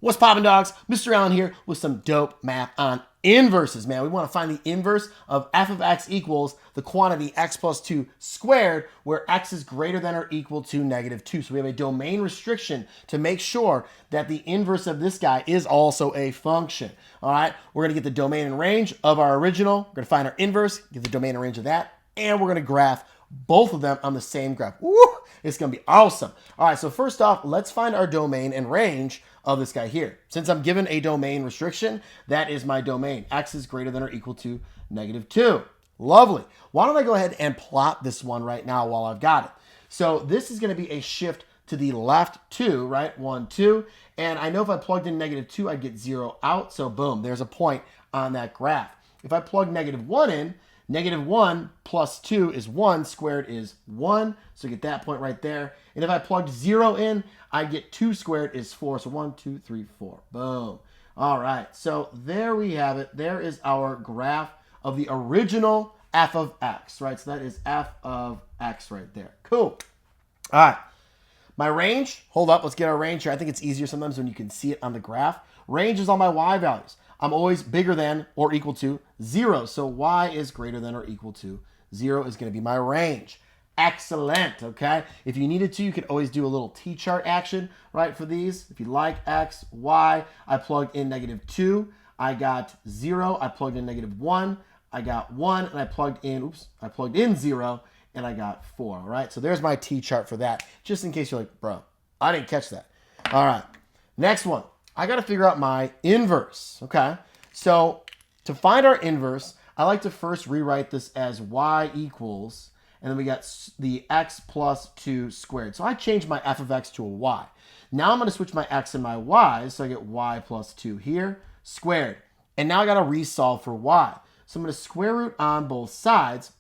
What's poppin', dogs? Mr. Allen here with some dope math on inverses, man. We want to find the inverse of f of x equals the quantity x plus 2 squared, where x is greater than or equal to negative 2. So we have a domain restriction to make sure that the inverse of this guy is also a function. All right, we're going to get the domain and range of our original. We're going to find our inverse, get the domain and range of that, and we're going to graph both of them on the same graph. Woo! It's going to be awesome. All right, so first off, let's find our domain and range of this guy here. Since I'm given a domain restriction, that is my domain. X is greater than or equal to negative 2. Lovely. Why don't I go ahead and plot this one right now while I've got it. So this is going to be a shift to the left 2, right? 1, 2. And I know if I plugged in negative 2, I'd get 0 out. So boom, there's a point on that graph. If I plug negative 1 in, negative 1 plus 2 is 1, squared is 1. So get that point right there. And if I plugged 0 in, I get 2 squared is 4. So 1, 2, 3, 4. Boom. All right. So there we have it. There is our graph of the original f of x, right? So that is f of x right there. Cool. All right. My range, hold up. Let's get our range here. I think it's easier sometimes when you can see it on the graph. Range is all my y values. I'm always bigger than or equal to 0. So y is greater than or equal to 0 is going to be my range. Excellent, okay? If you needed to, you could always do a little t-chart action, right, for these. If you like x, y, I plugged in negative 2. I got 0. I plugged in negative 1. I got 1. And I plugged in 0, and I got 4, all right? So there's my t-chart for that, just in case you're like, bro, I didn't catch that. All right, next one. I got to figure out my inverse, okay? So to find our inverse, I like to first rewrite this as y equals, and then we got the x plus 2 squared. So I changed my f of x to a y. Now I'm going to switch my x and my y, so I get y plus 2 here, squared. And now I got to resolve for y. So I'm going to square root on both sides,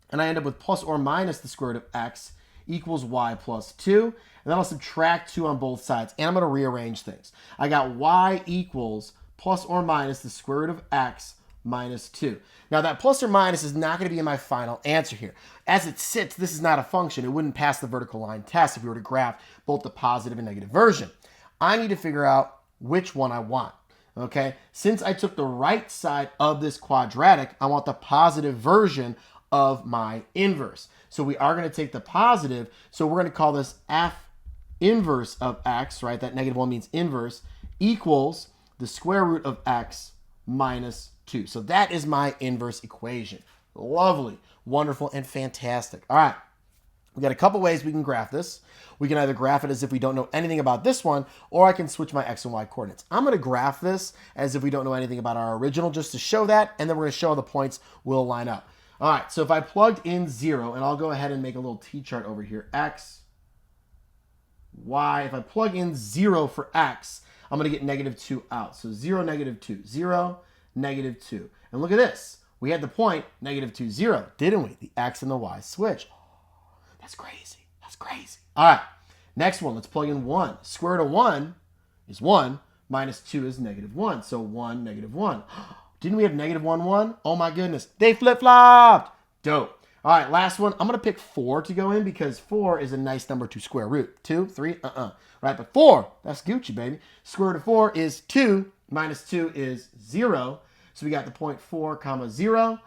and I end up with plus or minus the square root of x equals y plus 2. And then I'll subtract 2 on both sides, and I'm going to rearrange things. I got y equals plus or minus the square root of x minus 2. Now that plus or minus is not going to be in my final answer here. As it sits, this is not a function. It wouldn't pass the vertical line test if we were to graph both the positive and negative version. I need to figure out which one I want. Okay, since I took the right side of this quadratic, I want the positive version of my inverse. So we are going to take the positive. So we're going to call this f inverse of x, right? That negative 1 means inverse, equals the square root of x minus 2. So that is my inverse equation. Lovely, wonderful, and fantastic. All right, we got a couple ways we can graph this. We can either graph it as if we don't know anything about this one, or I can switch my x and y coordinates. I'm going to graph this as if we don't know anything about our original, just to show that, and then we're going to show how the points will line up. All right, so if I plugged in 0, and I'll go ahead and make a little t-chart over here, x, y. If I plug in 0 for x, I'm going to get negative 2 out. So 0, negative 2, 0, negative 2. And look at this. We had the point negative 2, 0, didn't we? The x and the y switch. That's crazy. That's crazy. All right, next one. Let's plug in 1. Square root of 1 is 1, minus 2 is negative 1. So 1, negative 1. Didn't we have negative 1, 1? Oh my goodness. They flip-flopped. Dope. All right, last one. I'm going to pick 4 to go in because 4 is a nice number to square root. 2, 3, Right, but 4, that's Gucci, baby. Square root of 4 is 2, minus 2 is 0. So we got the point 4, comma 0.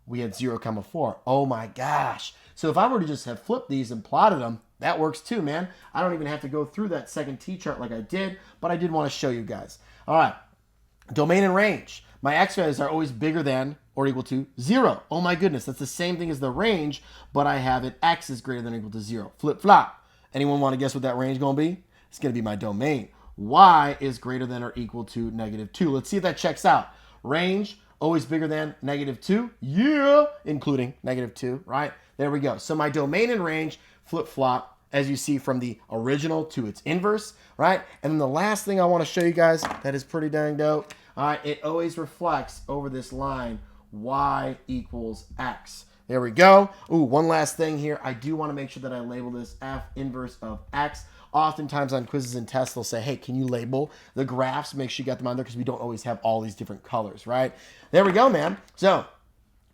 We had 0, comma 4. Oh my gosh. So if I were to just have flipped these and plotted them, that works too, man. I don't even have to go through that second t-chart like I did, but I did want to show you guys. All right, domain and range. My x values are always bigger than or equal to 0. Oh my goodness, that's the same thing as the range, but I have it x is greater than or equal to 0. Flip-flop. Anyone want to guess what that range is going to be? It's going to be my domain. Y is greater than or equal to negative 2. Let's see if that checks out. Range, always bigger than negative 2. Yeah, including negative 2, right? There we go. So my domain and range flip-flop, as you see from the original to its inverse, right? And then the last thing I want to show you guys that is pretty dang dope, all right, it always reflects over this line, y equals x. There we go. Ooh, one last thing here. I do want to make sure that I label this f inverse of x. Oftentimes on quizzes and tests, they'll say, hey, can you label the graphs? Make sure you got them on there because we don't always have all these different colors, right? There we go, man. So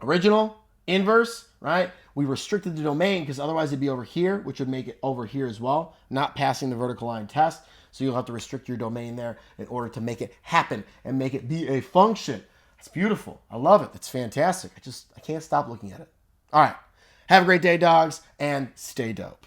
original, inverse, right? We restricted the domain because otherwise it'd be over here, which would make it over here as well, not passing the vertical line test. So you'll have to restrict your domain there in order to make it happen and make it be a function. It's beautiful. I love it. It's fantastic. I can't stop looking at it. All right. Have a great day, dogs, and stay dope.